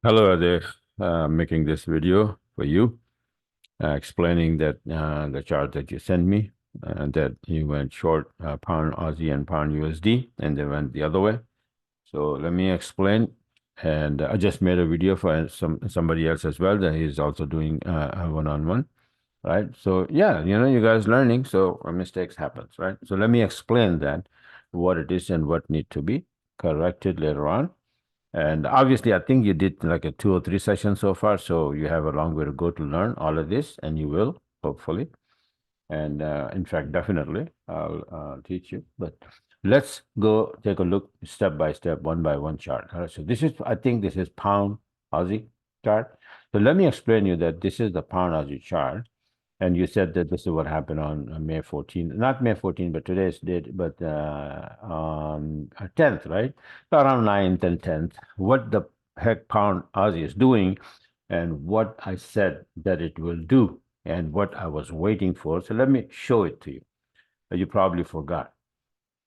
Hello there. Making this video for you, explaining that the chart that you sent me, that you went short pound Aussie and pound USD, and they went the other way. So let me explain. And I just made a video for somebody else as well that he's also doing a one-on-one, right? So yeah, you guys learning, so mistakes happens, right? So let me explain that what it is and what need to be corrected later on. And obviously, I think you did like a 2 or 3 sessions so far, so you have a long way to go to learn all of this, and you will, hopefully. And in fact, definitely, I'll teach you. But let's go take a look step by step, one by one chart. All right, so I think this is pound Aussie chart. So let me explain you that this is the pound Aussie chart. And you said that this is what happened on May 14th, not May 14th, but today's date, but on 10th, right? So around 9th and 10th, what the heck pound Aussie is doing and what I said that it will do and what I was waiting for. So let me show it to you. You probably forgot.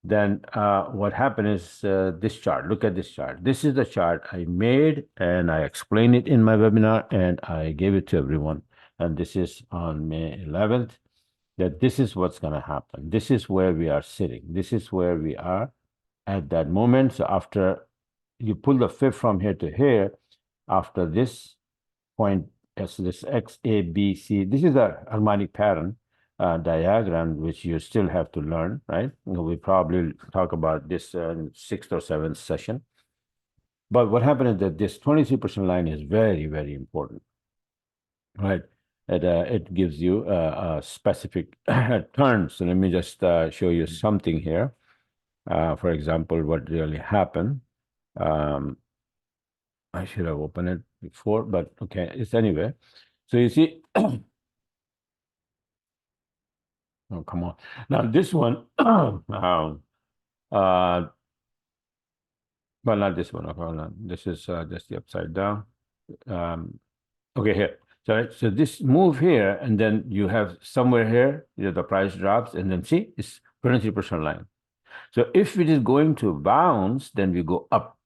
Then what happened is this chart. Look at this chart. This is the chart I made and I explained it in my webinar and I gave it to everyone. And this is on May 11th, that this is what's going to happen. This is where we are sitting. This is where we are at that moment. So after you pull the fib from here to here, after this point, as this X, A, B, C, this is a harmonic pattern diagram, which you still have to learn, right? We probably talk about this in 6th or 7th session. But what happened is that this 23% line is very, very important, right? It gives you a specific turn. So let me just show you something here. For example, what really happened. I should have opened it before, but okay, it's anyway. So you see, oh, come on. Now this one, well, not this one. Hold on. This is just the upside down. Okay, here. So this move here, and then you have somewhere here, the price drops, and then see, it's 23% line. So if it is going to bounce, then we go up.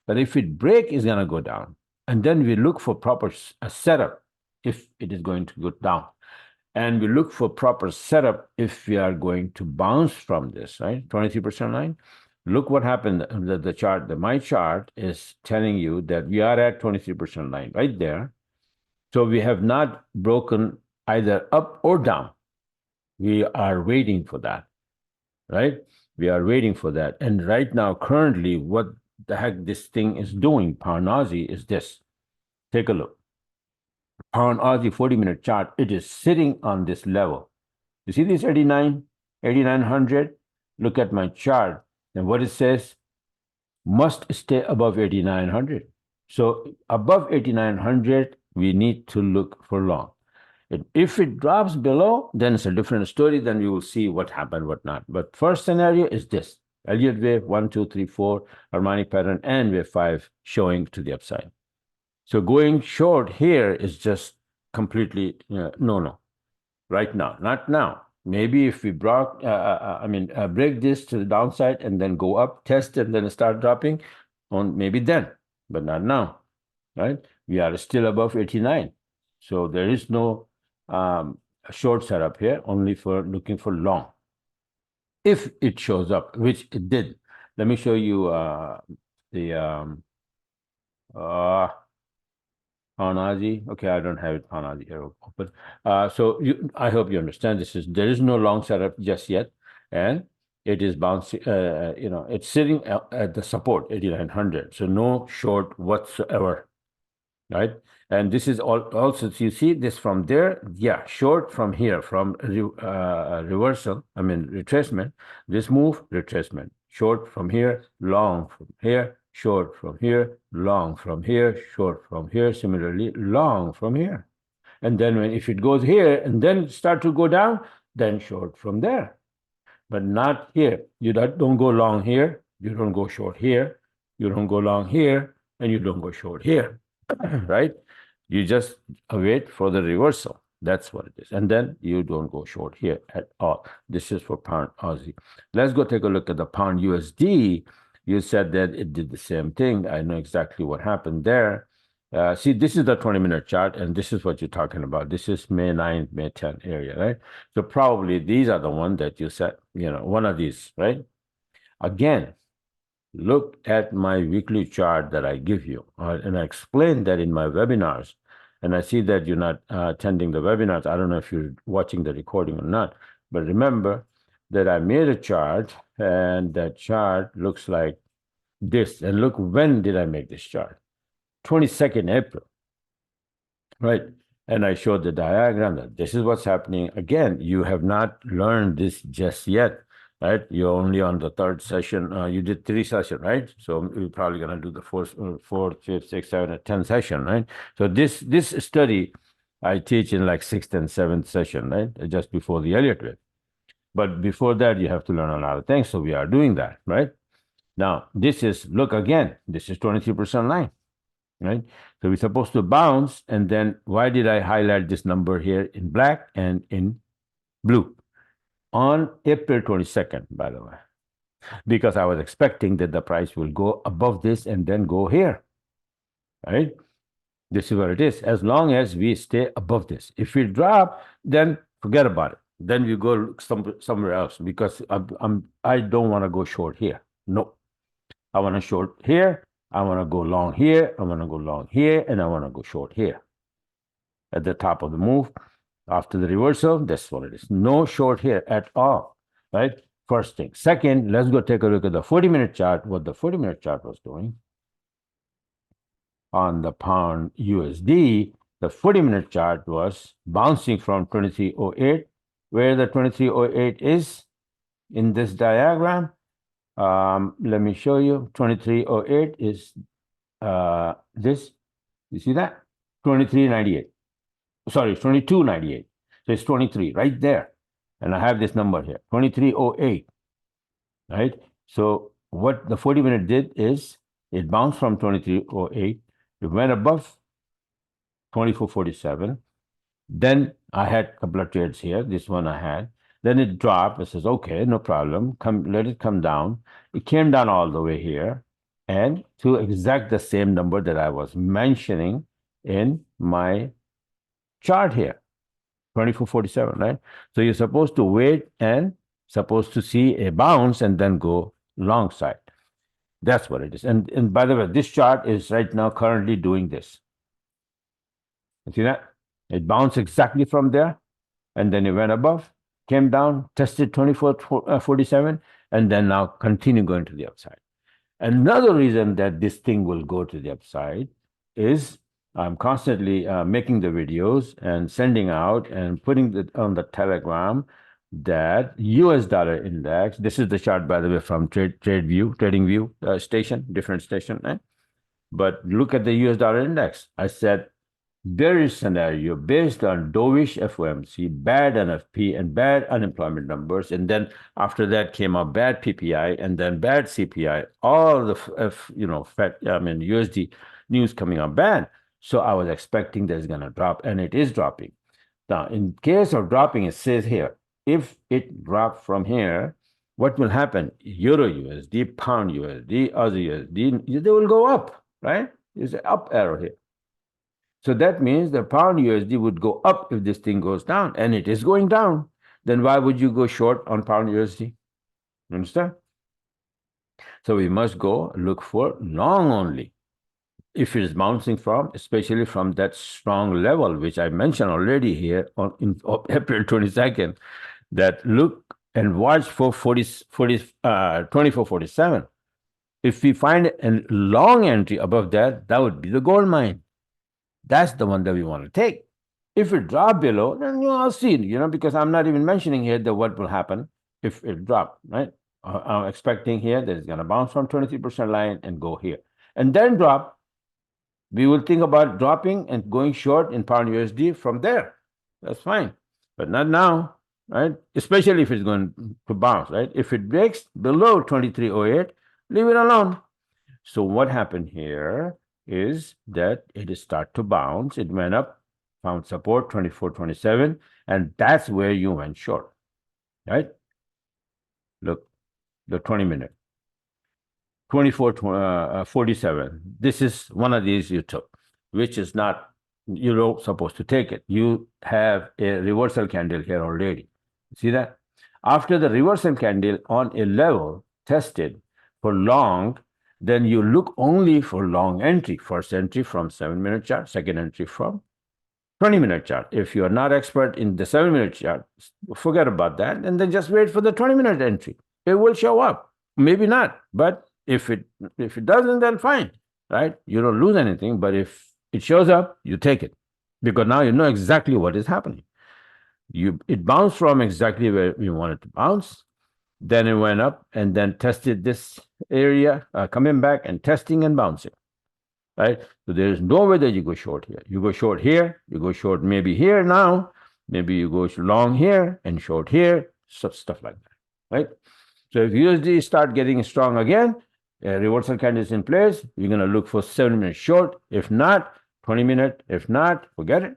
But if it break, it's going to go down. And then we look for proper setup if it is going to go down. And we look for proper setup if we are going to bounce from this, right? 23% line. Look what happened. The chart, my chart is telling you that we are at 23% line right there. So we have not broken either up or down. We are waiting for that, right? We are waiting for that. And right now, currently, what the heck this thing is doing, pound Aussie, is this. Take a look. Pound Aussie 40-minute chart, it is sitting on this level. You see this 8,900? Look at my chart. And what it says, must stay above 8,900. So above 8,900, we need to look for long. If it drops below, then it's a different story. Then we will see what happened, what not. But first scenario is this. Elliott wave, 1, 2, 3, 4, harmonic pattern, and wave 5 showing to the upside. So going short here is just completely no. Right now, not now. Maybe if we break this to the downside and then go up, test, and then start dropping, on maybe then, but not now, right? We are still above 89. So there is no short setup here, only for looking for long. If it shows up, which it did. Let me show you the Panaji. Okay, I don't have it Panaji here open. So I hope you understand there is no long setup just yet, and it is bouncing. It's sitting at the support 8,900. So no short whatsoever, right? And this is also, so you see this from there, yeah, short from here, from reversal, retracement, this move, retracement, short from here, long from here, short from here, long from here, short from here, similarly, long from here. And then if it goes here and then start to go down, then short from there, but not here. You don't go long here, you don't go short here, you don't go long here, and you don't go short here, right? You just wait for the reversal. That's what it is. And then you don't go short here at all. This is for pound Aussie. Let's go take a look at the pound USD. You said that it did the same thing. I know exactly what happened there. See, this is the 20-minute chart, and this is what you're talking about. This is May 9th, May 10th area, right? So probably these are the ones that you set, one of these, right? Again, look at my weekly chart that I give you, and I explain that in my webinars. And I see that you're not attending the webinars. I don't know if you're watching the recording or not, but remember that I made a chart, and that chart looks like this. And look, when did I make this chart? 22nd April, right? And I showed the diagram that this is what's happening. Again, you have not learned this just yet, right? You're only on the third session. You did 3 sessions, right? So you're probably going to do the fourth, fifth, sixth, seventh, and 10th session, right? So this study I teach in like 6th and 7th session, right? Just before the Elliott wave. But before that, you have to learn a lot of things. So we are doing that, right? Now, this is, look again, this is 23% line, right? So we're supposed to bounce, and then why did I highlight this number here in black and in blue? On April 22nd, by the way, because I was expecting that the price will go above this and then go here, right? This is what it is. As long as we stay above this. If we drop, then forget about it. Then we go somewhere else, because I don't want to go short here. No, I want to short here. I want to go long here. I want to go long here, and I want to go short here. At the top of the move, after the reversal, that's what it is. No short here at all, right? First thing. Second, let's go take a look at the 40-minute chart, what the 40-minute chart was doing. On the pound USD, the 40-minute chart was bouncing from 2308, where the 2308 is in this diagram. Let me show you. 2308 is this. You see that? 2398. Sorry, 2298. So it's 23 right there. And I have this number here, 2308, right? So what the 40-minute did is it bounced from 2308. It went above 2447. Then I had a couple of trades here. This one I had. Then it dropped. It says, okay, no problem. Let it come down. It came down all the way here, and to exact the same number that I was mentioning in my chart here, 2447, right? So you're supposed to wait and supposed to see a bounce and then go long side. That's what it is. And by the way, this chart is right now currently doing this. You see that? It bounced exactly from there, and then it went above, came down, tested 2447, and then now continue going to the upside. Another reason that this thing will go to the upside is I'm constantly making the videos and sending out and putting it on the Telegram that US dollar index. This is the chart, by the way, from TradingView station, different station, right? But look at the US dollar index. I said bearish scenario based on dovish FOMC, bad NFP, and bad unemployment numbers. And then after that came a bad PPI and then bad CPI, all the USD news coming up bad. So I was expecting that it's going to drop, and it is dropping. Now, in case of dropping, it says here, if it drops from here, what will happen? Euro USD, Pound USD, Aussie USD, they will go up, right? There's an up arrow here. So that means the Pound USD would go up if this thing goes down, and it is going down. Then why would you go short on Pound USD? You understand? So we must go look for long only. If it is bouncing from, especially from that strong level, which I mentioned already here on April 22nd, that look and watch for 2447. If we find a long entry above that, that would be the gold mine. That's the one that we want to take. If it drop below, then I'll see, because I'm not even mentioning here that what will happen if it drop, right? I'm expecting here that it's going to bounce from 23% line and go here. And then drop. We will think about dropping and going short in Pound USD from there. That's fine. But not now, right? Especially if it's going to bounce, right? If it breaks below 2308, leave it alone. So what happened here is that it start to bounce. It went up, found support 2427, and that's where you went short, right? Look, the 20-minute, 2447. This is one of these you took. which is not, you're not supposed to take it. You have a reversal candle here already. See that? After the reversal candle on a level tested for long, then you look only for long entry. First entry from 7-minute chart, second entry from 20-minute chart. If you are not expert in the 7-minute chart, forget about that, and then just wait for the 20-minute entry. It will show up. Maybe not, but if it doesn't, then fine, right? You don't lose anything. But if it shows up, you take it, because now you know exactly what is happening. It bounced from exactly where you wanted to bounce. Then it went up and then tested this area, coming back and testing and bouncing, right? So there is no way that you go short here. You go short here, you go short maybe here now, maybe you go long here and short here, stuff like that, right? So if USD start getting strong again, reversal candle is in place, you're going to look for 7-minute short. If not, 20-minute. If not, forget it,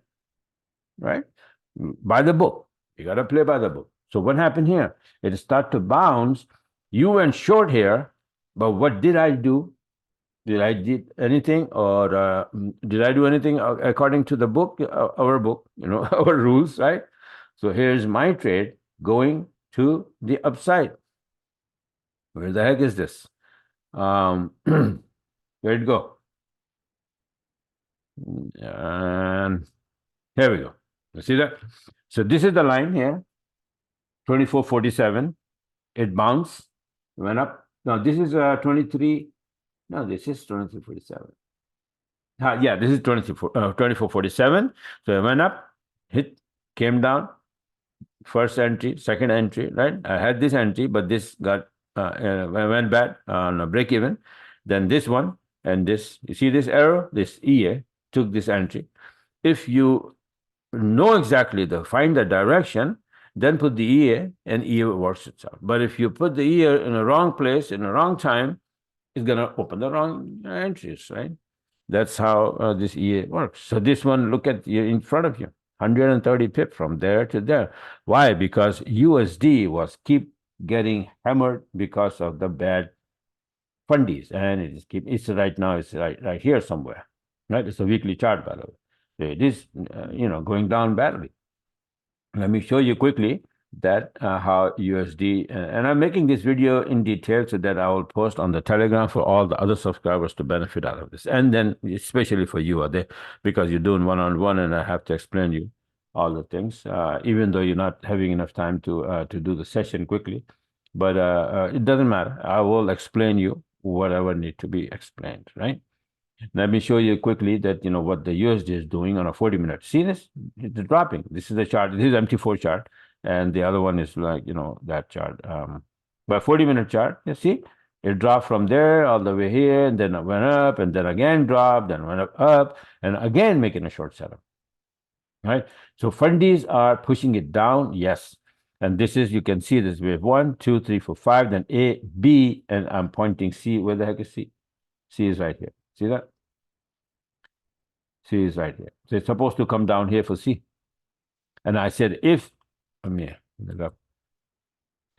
right? By the book. You got to play by the book. So what happened here? It start to bounce. You went short here, but what did I do? Did I did anything, or did I do anything according to the book, our book, our rules, right? So here's my trade going to the upside. Where the heck is this? Where'd it go? And here we go. You see that? So this is the line here, 24.47. It bounced, went up. Now this is 23. No, this is 23.47. Yeah, this is 24.47. So it went up, hit, came down. First entry, second entry, right? I had this entry, but this got went bad on a break even. Then this one and this. You see this arrow? This EA took this entry. If you know exactly find the direction, then put the EA, and EA works itself. But if you put the EA in the wrong place, in the wrong time, it's going to open the wrong entries, right? That's how this EA works. So this one, look at you in front of you, 130 pip from there to there. Why? Because USD was keep getting hammered because of the bad fundies, and it's right now, it's right here somewhere, right? It's a weekly chart, by the way. So it is, going down badly. Let me show you quickly that how USD, and I'm making this video in detail so that I will post on the Telegram for all the other subscribers to benefit out of this, and then especially for you, because you're doing one-on-one, and I have to explain you all the things, even though you're not having enough time to do the session quickly. But it doesn't matter. I will explain you whatever need to be explained, right? Let me show you quickly that, what the USD is doing on a 40-minute. See this? It's dropping. This is the chart. This is MT4 chart. And the other one is like, that chart. But 40-minute chart, you see, it dropped from there all the way here, and then it went up, and then again dropped, then went up, and again making a short setup, right? So fundies are pushing it down, yes. And this is, you can see this wave 1, 2, 3, 4, 5, then A, B, and I'm pointing C. Where the heck is C? C is right here. See that? C is right here. So it's supposed to come down here for C. And I said, see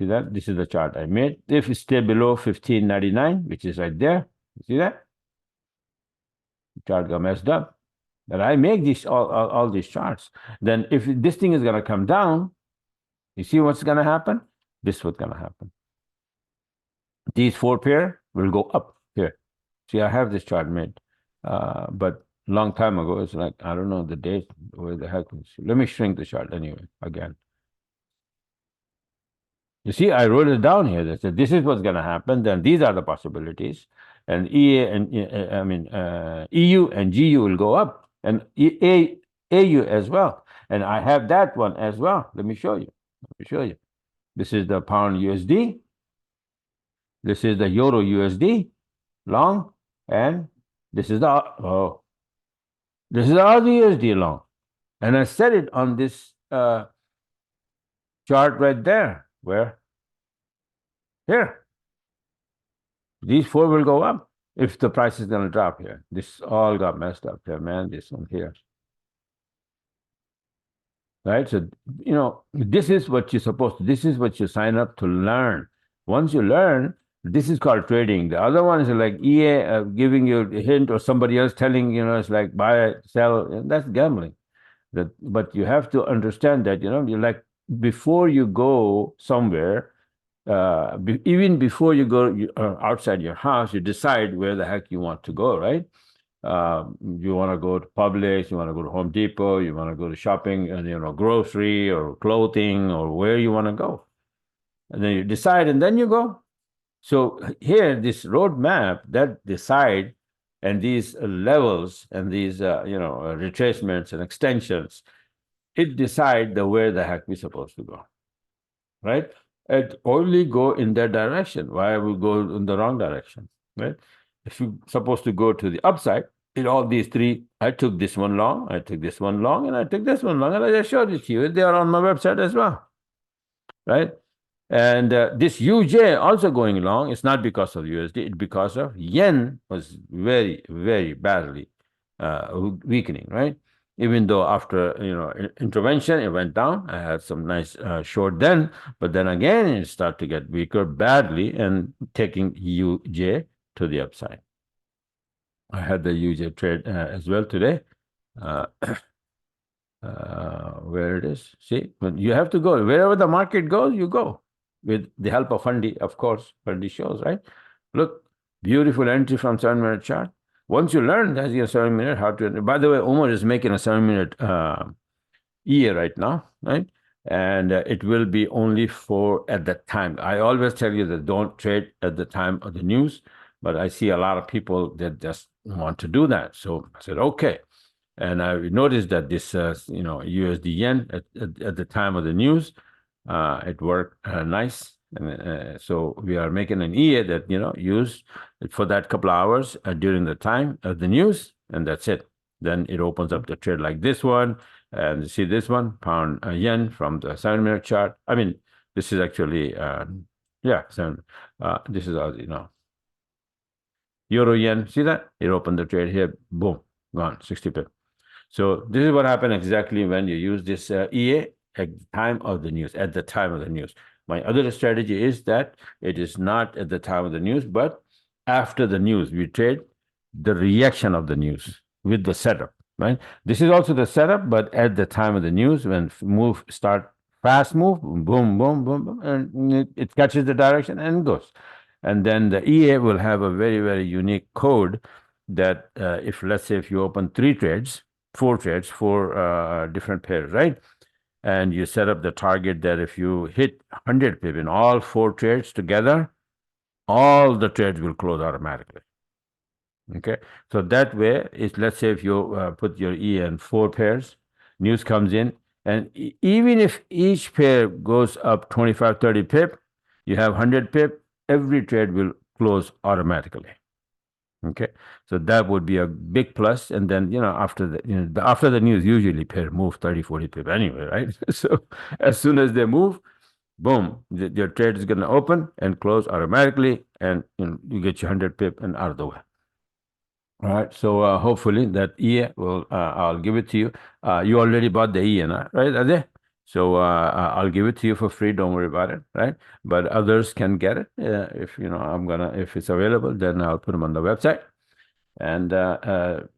that? This is the chart I made. If it stay below 15.99, which is right there, you see that? The chart got messed up. But I make these all these charts. Then if this thing is going to come down, you see what's going to happen? This is what's going to happen. These 4 pair will go up here. See, I have this chart made, but long time ago, it's like, I don't know the date, where the heck. Let me shrink the chart anyway, again. You see, I wrote it down here. That said, this is what's going to happen. Then these are the possibilities. And EU and GU will go up, and AU as well. And I have that one as well. Let me show you. This is the pound USD. This is the euro USD long, and this is the this is the Aussie USD long. And I set it on this chart right there. Where? Here. These 4 will go up if the price is going to drop here. This all got messed up here, man. This one here. Right? So, this is what you're supposed to, this is what you sign up to learn. Once you learn, This is called trading. The other one is like EA giving you a hint, or somebody else telling, it's like buy, sell. That's gambling. But you have to understand that, you like, before you go somewhere, even before you go outside your house, you decide where the heck you want to go, right? You want to go to Publix, you want to go to Home Depot, you want to go to shopping, and grocery or clothing, or where you want to go, and then you decide, and then you go. So here, this roadmap that decide, and these levels, and these retracements and extensions, it decide the where the heck we're supposed to go, right? It only go in that direction. Why we go in the wrong direction, right? If you're supposed to go to the upside, in all these three, I took this one long, I took this one long, and I took this one long, and I just showed it to you. They are on my website as well, right? And this UJ also going long. It's not because of USD, it's because of yen was very, very badly weakening, right? Even though after intervention it went down, I had some nice short then, but then again it started to get weaker badly and taking UJ to the upside. I had the UJ trade as well today. Where it is, see, when you have to go wherever the market goes, you go with the help of Fundy, of course. Fundy shows, right? Look, beautiful entry from 7-minute chart. Once you learn that you 7-minute, how to. By the way, Omar is making a 7-minute EA right now, right? And it will be only for at that time. I always tell you that don't trade at the time of the news, but I see a lot of people that just want to do that. So I said, okay. And I noticed that this, USD yen at the time of the news, it worked nice. And so we are making an EA that, use it for that couple of hours during the time of the news, and that's it. Then it opens up the trade like this one. And you see this one, pound yen from the 7-minute chart. I mean, this is actually, this is, euro yen. See that? It opened the trade here. Boom, gone, 60 pips. So this is what happened exactly when you use this EA at the time of the news, at the time of the news. My other strategy is that it is not at the time of the news, but after the news. We trade the reaction of the news with the setup, right? This is also the setup, but at the time of the news, when fast move, boom, boom, boom, boom, and it catches the direction and goes. And then the EA will have a very, very unique code that if, let's say, if you open 4 trades, 4 different pairs, right? And you set up the target that if you hit 100 pip in all 4 trades together, all the trades will close automatically. Okay, so that way, let's say if you put your E in 4 pairs, news comes in, and even if each pair goes up 25, 30 pip, you have 100 pip, every trade will close automatically. Okay, so that would be a big plus. And then, after the news, usually pair move 30, 40 pip anyway, right? So as soon as they move, boom, your trade is going to open and close automatically, and you get your 100 pip and out of the way. All right, so hopefully that EA will, I'll give it to you. You already bought the EA, right, Ade? So I'll give it to you for free. Don't worry about it, right? But others can get it. If if it's available, then I'll put them on the website, and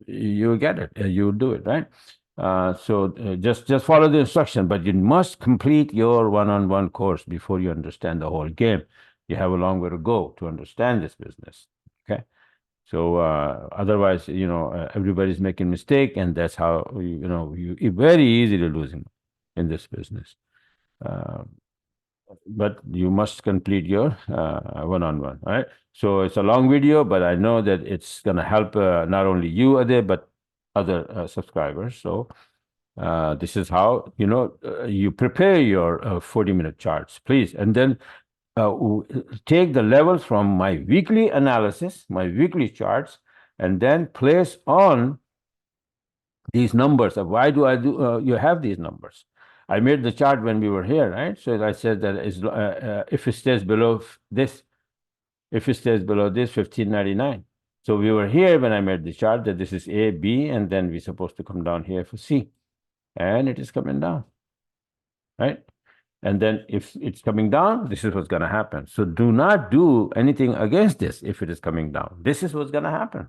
you get it. You do it, right? So just follow the instruction, but you must complete your one-on-one course before you understand the whole game. You have a long way to go to understand this business. Okay. So otherwise, everybody's making mistake, and that's how you're very easily losing in this business. But you must complete your one-on-one. All right. So it's a long video, but I know that it's going to help not only you, Ade, but other subscribers. So this is how you prepare your 40-minute charts, please, and then take the levels from my weekly analysis, my weekly charts, and then place on these numbers of why do I do you have these numbers. I made the chart when we were here, right? So I said that if it stays below this, 1599. So we were here when I made the chart that this is A, B, and then we're supposed to come down here for C, and it is coming down, right? And then if it's coming down, this is what's going to happen. So do not do anything against this if it is coming down. This is what's going to happen.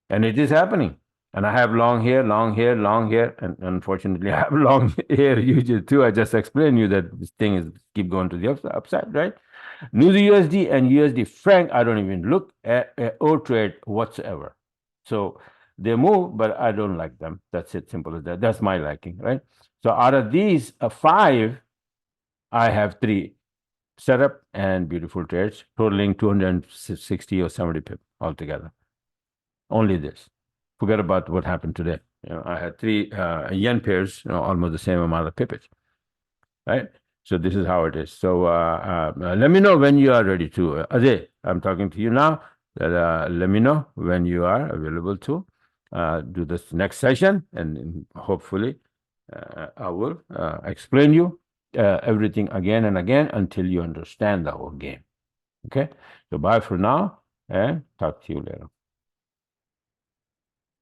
And it is happening. And I have long hair, long hair, long hair. And unfortunately, I have long hair usually too. I just explained you that this thing is keep going to the upside, right? New USD and USD franc, I don't even look at or trade whatsoever. So they move, but I don't like them. That's it, simple as that. That's my liking, right? So out of these five, I have three setup and beautiful trades totaling 260 or 70 pip altogether. Only this. Forget about what happened today. I had three yen pairs, almost the same amount of pippage, right? So this is how it is. So let me know when you are ready to. Ajay, I'm talking to you now. Let me know when you are available to do this next session, and hopefully I will explain you everything again and again until you understand the whole game. Okay? So bye for now, and talk to you later.